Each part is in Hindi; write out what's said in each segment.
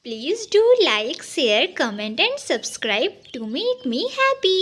Please do like, share, comment and subscribe to make me happy।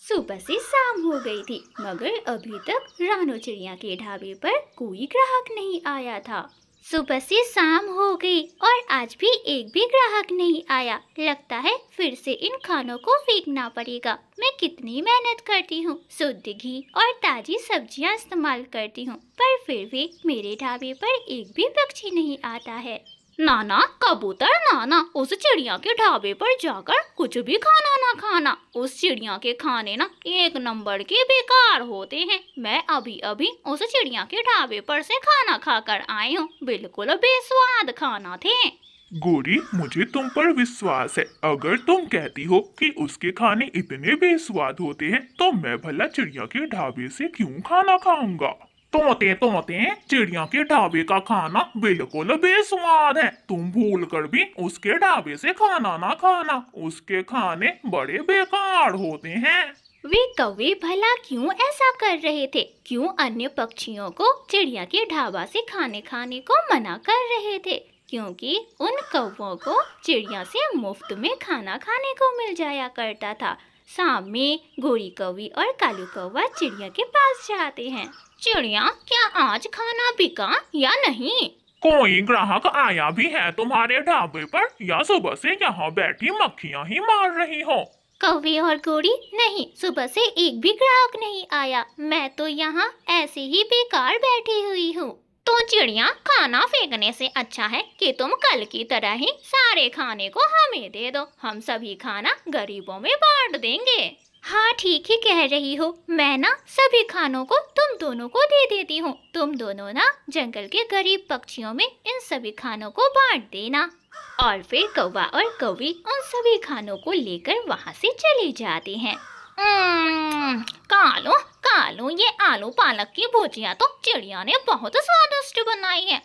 सुबह से शाम हो गई थी मगर अभी तक रानो चिड़िया के ढाबे पर कोई ग्राहक नहीं आया था। सुबह से शाम हो गई और आज भी एक भी ग्राहक नहीं आया। लगता है फिर से इन खानों को फेंकना पड़ेगा। मैं कितनी मेहनत करती हूँ, शुद्ध घी और ताजी सब्जियाँ इस्तेमाल करती हूँ, पर फिर भी मेरे ढाबे पर एक भी पक्षी नहीं आता है। नाना कबूतर नाना, उस चिड़िया के ढाबे पर जाकर कुछ भी खाना ना खाना। उस चिड़िया के खाने ना एक नंबर के बेकार होते हैं। मैं अभी अभी उस चिड़िया के ढाबे पर से खाना खाकर आई हूँ, बिल्कुल बेस्वाद खाना थे। गोरी, मुझे तुम पर विश्वास है। अगर तुम कहती हो कि उसके खाने इतने बेस्वाद होते हैं तो मैं भला चिड़िया के ढाबे से क्यों खाना खाऊंगा। तोते तोते, चिड़िया के ढाबे का खाना बिल्कुल बेस्वाद है। तुम भूल कर भी उसके ढाबे से खाना ना खाना, उसके खाने बड़े बेकार होते हैं। वे कौवे भला क्यों ऐसा कर रहे थे? क्यों अन्य पक्षियों को चिड़िया के ढाबा से खाने खाने को मना कर रहे थे? क्योंकि उन कौवों को चिड़िया से मुफ्त में खाना खाने को मिल जाया करता था। शाम में गोरी कौवी और कालू कौवा चिड़िया के पास जाते हैं। चिड़िया, क्या आज खाना बिका या नहीं? कोई ग्राहक आया भी है तुम्हारे ढाबे पर, या सुबह से यहाँ बैठी मक्खियाँ ही मार रही हो? कौवे और गोरी, नहीं, सुबह से एक भी ग्राहक नहीं आया। मैं तो यहाँ ऐसे ही बेकार बैठी हुई हूँ। तो चिड़िया, खाना फेंकने से अच्छा है कि तुम कल की तरह ही सारे खाने को हमें दे दो। हम सभी खाना गरीबों में बांट देंगे। हाँ, ठीक ही कह रही हो। मैं ना सभी खानों को तुम दोनों को दे देती हूँ। तुम दोनों ना जंगल के गरीब पक्षियों में इन सभी खानों को बांट देना। और फिर कौवा और कौवी उन सभी खानों को लेकर वहाँ से चले जाते हैं। कालू कालू, ये आलू पालक की भुजिया तो चिड़िया ने बहुत स्वादिष्ट बनाई है।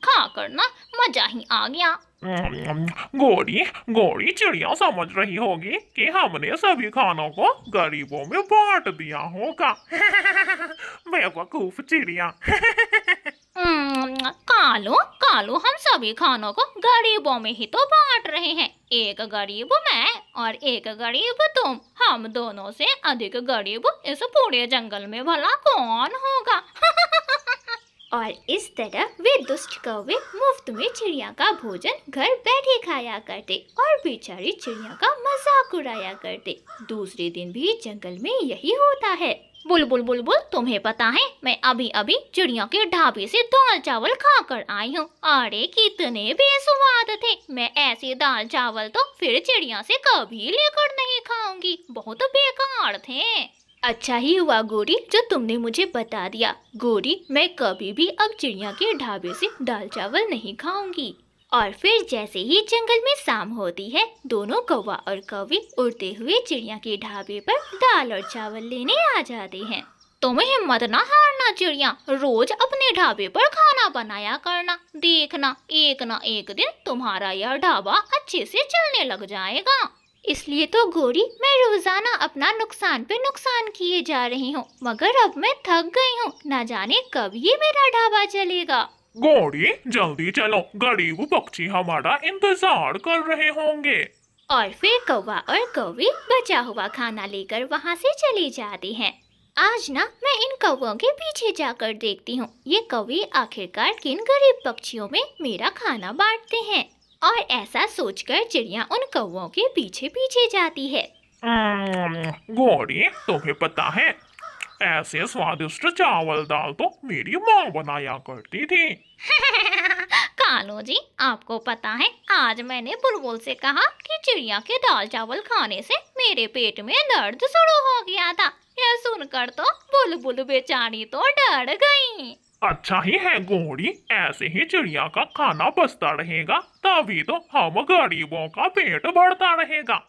खाकर ना मजा ही आ गया। गोरी गोरी, चिड़िया समझ रही होगी कि हमने सभी खानों को गरीबों में बांट दिया होगा। बेवकूफ चिड़िया। कालू कालू, हम सभी खानों को गरीबों में ही तो बांट रहे हैं। एक गरीब मैं और एक गरीब तुम। हम दोनों से अधिक गरीब इस पूरे जंगल में भला कौन होगा? और इस तरह वे दुष्ट कौवे मुफ्त में चिड़िया का भोजन घर बैठे खाया करते और बेचारी चिड़िया का मजाक उड़ाया करते। दूसरे दिन भी जंगल में यही होता है। बुलबुल बुलबुल, तुम्हें पता है मैं अभी अभी चिड़िया के ढाबे से दाल चावल खाकर आई हूँ। अरे कितने बेस्वाद थे। मैं ऐसे दाल चावल तो फिर चिड़िया से कभी लेकर नहीं खाऊंगी, बहुत बेकार थे। अच्छा ही हुआ गोरी जो तुमने मुझे बता दिया। गोरी, मैं कभी भी अब चिड़िया के ढाबे से दाल चावल नहीं खाऊंगी। और फिर जैसे ही जंगल में शाम होती है, दोनों कौवा और कौवी उड़ते हुए चिड़िया के ढाबे पर दाल और चावल लेने आ जाते हैं। तुम्हें हिम्मत ना हारना चिड़िया, रोज अपने ढाबे पर खाना बनाया करना। देखना एक ना एक दिन तुम्हारा यह ढाबा अच्छे से चलने लग जाएगा। इसलिए तो गोरी, मैं रोजाना अपना नुकसान पे नुकसान किए जा रही हूँ, मगर अब मैं थक गई हूँ। न जाने कब ये मेरा ढाबा चलेगा। गोरी, जल्दी चलो, गरीब पक्षी हमारा इंतजार कर रहे होंगे। और फिर कौवा और कौवी बचा हुआ खाना लेकर वहाँ से चले जाते हैं। आज ना मैं इन कौवों के पीछे जाकर देखती हूँ ये कौवे आखिरकार किन गरीब पक्षियों में मेरा खाना बांटते हैं। और ऐसा सोचकर चिड़िया उन कौवों के पीछे पीछे जाती है। गोरी, तुम्हें पता है, ऐसे स्वादिष्ट चावल दाल तो मेरी माँ बनाया करती थी। कालू जी, आपको पता है आज मैंने बुलबुल से कहा कि चिड़िया के दाल चावल खाने से मेरे पेट में दर्द शुरू हो गया था। यह सुनकर तो बुलबुल बेचारी तो डर गई। अच्छा ही है गोरी, ऐसे ही चिड़िया का खाना बचता रहेगा, तभी तो हम गरीबों का पेट भरता रहेगा।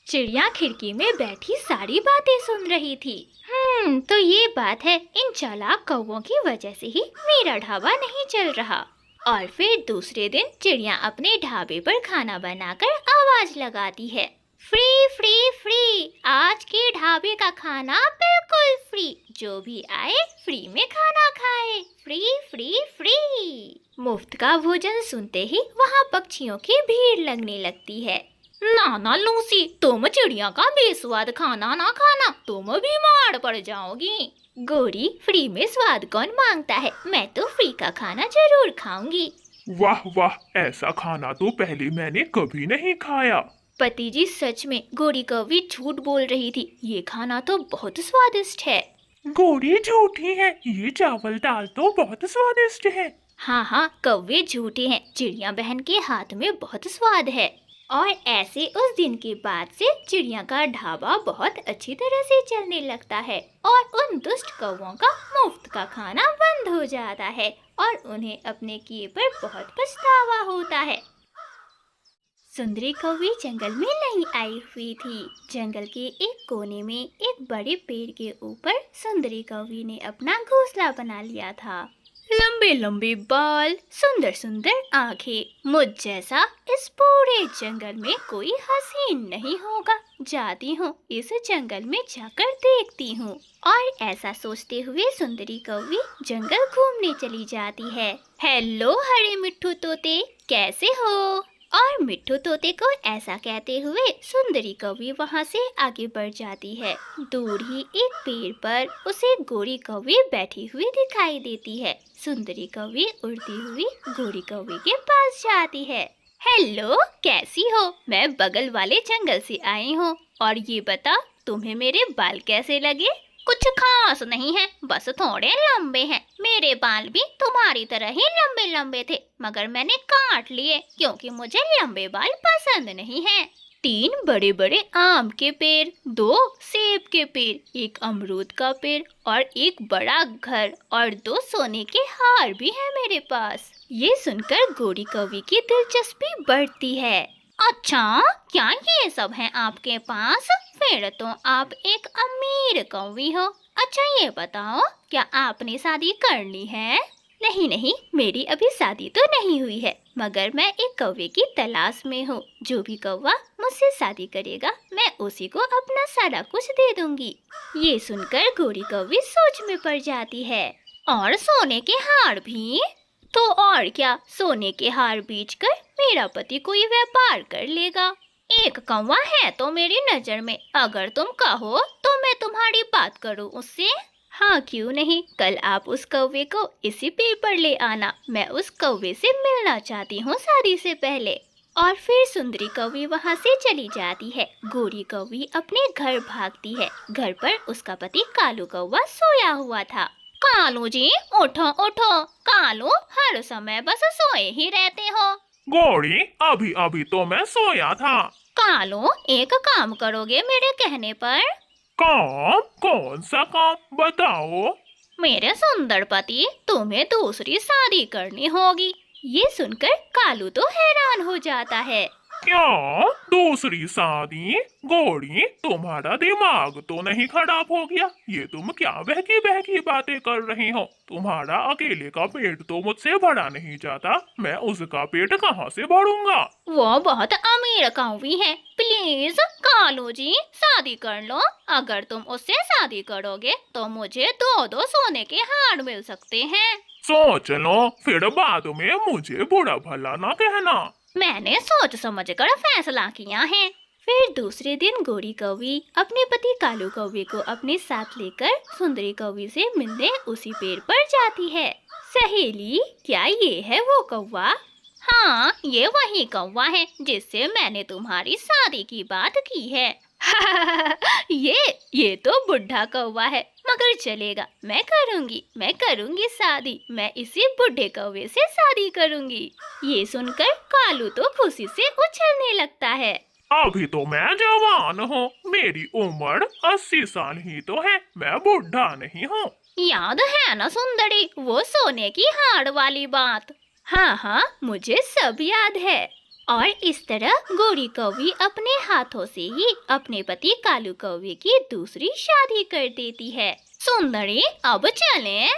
चिड़िया खिड़की में बैठी सारी बातें सुन रही थी। तो ये बात है, इन चालाक कौवों की वजह से ही मेरा ढाबा नहीं चल रहा। और फिर दूसरे दिन चिड़िया अपने ढाबे पर खाना बनाकर आवाज लगाती है, फ्री फ्री फ्री, आज के ढाबे का खाना बिल्कुल फ्री। जो भी आए फ्री में खाना खाए, फ्री फ्री फ्री। मुफ्त का भोजन सुनते ही वहाँ पक्षियों की भीड़ लगने लगती है। ना ना लूसी, तुम चिड़िया का बेस्वाद खाना ना खाना, तुम बीमार पड़ जाओगी। गोरी, फ्री में स्वाद कौन मांगता है, मैं तो फ्री का खाना जरूर खाऊंगी। वाह वाह, ऐसा खाना तो पहले मैंने कभी नहीं खाया। पति जी, सच में गोरी कौवी झूठ बोल रही थी, ये खाना तो बहुत स्वादिष्ट है। गोरी झूठी है, ये चावल दाल तो बहुत स्वादिष्ट है। हाँ हाँ, कौवे झूठे हैं, चिड़िया बहन के हाथ में बहुत स्वाद है। और ऐसे उस दिन के बाद से चिड़िया का ढाबा बहुत अच्छी तरह से चलने लगता है और उन दुष्ट कौवों का मुफ्त का खाना बंद हो जाता है और उन्हें अपने किए पर बहुत पछतावा होता है। सुंदरी कौवी जंगल में नई आई हुई थी। जंगल के एक कोने में एक बड़े पेड़ के ऊपर सुंदरी कौवी ने अपना घोंसला बना लिया था। लंबे लंबे बाल, सुंदर सुंदर आंखें, मुझ जैसा इस पूरे जंगल में कोई हसीन नहीं होगा। जाती हूँ इस जंगल में जाकर देखती हूँ। और ऐसा सोचते हुए सुंदरी कौवी जंगल घूमने चली जाती है। हेलो हरे मिट्ठू तोते, कैसे हो? और मिट्ठू तोते को ऐसा कहते हुए सुंदरी कौवी वहाँ से आगे बढ़ जाती है। दूर ही एक पेड़ पर उसे गोरी कौवी बैठी हुई दिखाई देती है। सुंदरी कौवी उड़ती हुई गोरी कौवी के पास जाती है। हेलो, कैसी हो? मैं बगल वाले जंगल से आई हूँ और ये बता, तुम्हें मेरे बाल कैसे लगे? कुछ खास नहीं है, बस थोड़े लंबे हैं। मेरे बाल भी तुम्हारी तरह ही लंबे लंबे थे, मगर मैंने काट लिए क्योंकि मुझे लंबे बाल पसंद नहीं हैं। 3 बड़े बड़े आम के पेड़, 2 सेब के पेड़, 1 अमरूद का पेड़ और एक बड़ा घर और 2 सोने के हार भी है मेरे पास। ये सुनकर गोरी कौवी की दिलचस्पी बढ़ती है। अच्छा, क्या ये सब है आपके पास? फिर तो आप एक अमीर कौवी हो। अच्छा ये बताओ, क्या आपने शादी कर ली है? नहीं नहीं, मेरी अभी शादी तो नहीं हुई है, मगर मैं एक कौवे की तलाश में हूँ। जो भी कौवा मुझसे शादी करेगा, मैं उसी को अपना सारा कुछ दे दूंगी। ये सुनकर गोरी कौवी सोच में पड़ जाती है। और सोने के हार भी? तो और क्या, सोने के हार बेचकर मेरा पति कोई व्यापार कर लेगा। एक कौवा है तो मेरी नजर में, अगर तुम कहो तो मैं तुम्हारी बात करूं उससे। हाँ क्यों नहीं, कल आप उस कौवे को इसी पेड़ पर ले आना, मैं उस कौवे से मिलना चाहती हूँ शादी से पहले। और फिर सुंदरी कौवी वहाँ से चली जाती है। गोरी कौवी अपने घर भागती है। घर पर उसका पति कालू कौवा सोया हुआ था। कालू जी, उठो उठो। कालू, हर समय बस सोए ही रहते हो। गोरी, अभी अभी तो मैं सोया था। कालू, एक काम करोगे मेरे कहने पर? काम? कौन सा काम, बताओ। मेरे सुंदर पति, तुम्हें दूसरी शादी करनी होगी। ये सुनकर कालू तो हैरान हो जाता है। क्या? दूसरी शादी? गोरी, तुम्हारा दिमाग तो नहीं खराब हो गया? ये तुम क्या बहकी बहकी बातें कर रही हो? तुम्हारा अकेले का पेट तो मुझसे भरा नहीं जाता, मैं उसका पेट कहाँ से भरूंगा? वो बहुत अमीर कौवी है, प्लीज कालू जी शादी कर लो। अगर तुम उससे शादी करोगे तो मुझे 2-2 सोने के हार मिल सकते हैं। सोच लो, फिर बाद में मुझे बुरा भला ना कहना। मैंने सोच समझकर फैसला किया है। फिर दूसरे दिन गोरी कौवी अपने पति कालू कौवे को अपने साथ लेकर सुंदरी कौवी से मिलने उसी पेड़ पर जाती है। सहेली, क्या ये है वो कौवा? हाँ, ये वही कौवा है जिससे मैंने तुम्हारी शादी की बात की है। ये तो बुढ़ा कौवा है, मगर चलेगा, मैं करूंगी शादी, मैं इसी बुढ़े कौवे से शादी करूंगी। ये सुनकर कालू तो खुशी से उछलने लगता है। अभी तो मैं जवान हूँ, मेरी उम्र 80 साल ही तो है, मैं बुढ़ा नहीं हूँ। याद है ना सुंदरी, वो सोने की हार वाली बात? हाँ हाँ, मुझे सब याद है। और इस तरह गोरी कौवी अपने हाथों से ही अपने पति कालू कौवे की दूसरी शादी कर देती है। सुंदरी, अब चलें?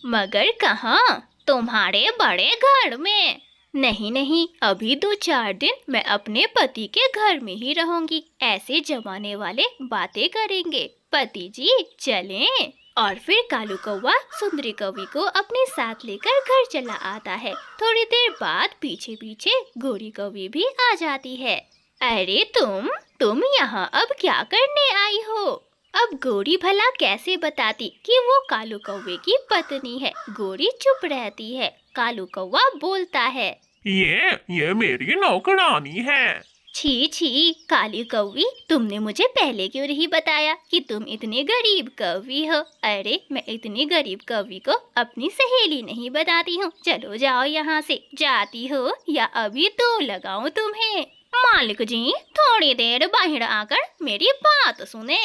मगर कहाँ? तुम्हारे बड़े घर में। नहीं नहीं, अभी 2-4 दिन मैं अपने पति के घर में ही रहूंगी। ऐसे जमाने वाले बातें करेंगे। पति जी चलें? और फिर कालू कौवा सुंदरी कौवी को अपने साथ लेकर घर चला आता है। थोड़ी देर बाद पीछे पीछे गोरी कौवी भी आ जाती है। अरे तुम यहाँ अब क्या करने आई हो? अब गोरी भला कैसे बताती कि वो कालू कौवे की पत्नी है। गोरी चुप रहती है। कालू कौवा बोलता है, ये मेरी नौकरानी है। छी छी काली कौवी, तुमने मुझे पहले क्यों नहीं बताया कि तुम इतनी गरीब कौवी हो? अरे मैं इतनी गरीब कौवी को अपनी सहेली नहीं बताती हूँ। चलो जाओ यहाँ से, जाती हो या अभी तो लगाऊं तुम्हें। मालिक जी थोड़ी देर बाहर आकर मेरी बात सुने।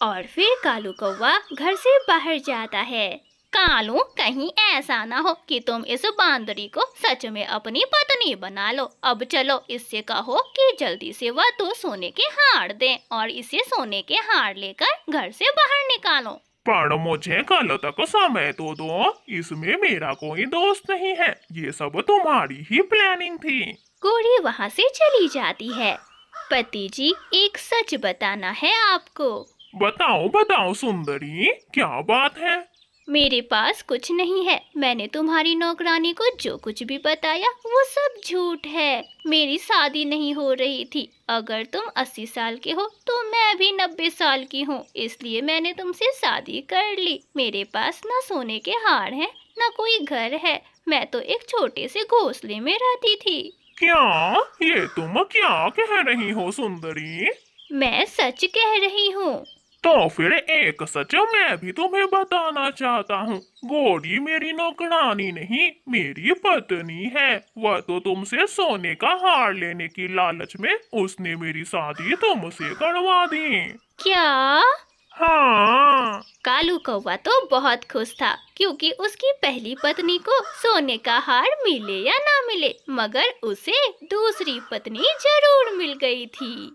और फिर कालू कौवा घर से बाहर जाता है। कालू कहीं ऐसा ना हो कि तुम इस बांदरी को सच में अपनी पत्नी बना लो। अब चलो इससे कहो कि जल्दी से वह दो सोने के हार दे और इसे सोने के हार लेकर घर से बाहर निकालो। पर मुझे कल तक समय तो दो, इसमें मेरा कोई दोस्त नहीं है। ये सब तुम्हारी ही प्लानिंग थी। गोरी वहाँ से चली जाती है। पति जी एक सच बताना है आपको। बताओ सुंदरी, क्या बात है? मेरे पास कुछ नहीं है। मैंने तुम्हारी नौकरानी को जो कुछ भी बताया वो सब झूठ है। मेरी शादी नहीं हो रही थी। अगर तुम 80 साल के हो तो मैं भी 90 साल की हूँ, इसलिए मैंने तुमसे शादी कर ली। मेरे पास ना सोने के हार हैं, ना कोई घर है। मैं तो एक छोटे से घोंसले में रहती थी। क्या? ये तुम क्या कह रही हो सुंदरी? मैं सच कह रही हूँ। तो फिर एक सच मैं भी तुम्हें बताना चाहता हूँ। गोरी मेरी नौकरानी नहीं, मेरी पत्नी है। वह तो तुमसे सोने का हार लेने की लालच में उसने मेरी शादी तुमसे करवा दी। क्या? हाँ। कालू कौवा तो बहुत खुश था क्योंकि उसकी पहली पत्नी को सोने का हार मिले या ना मिले, मगर उसे दूसरी पत्नी जरूर मिल गई थी।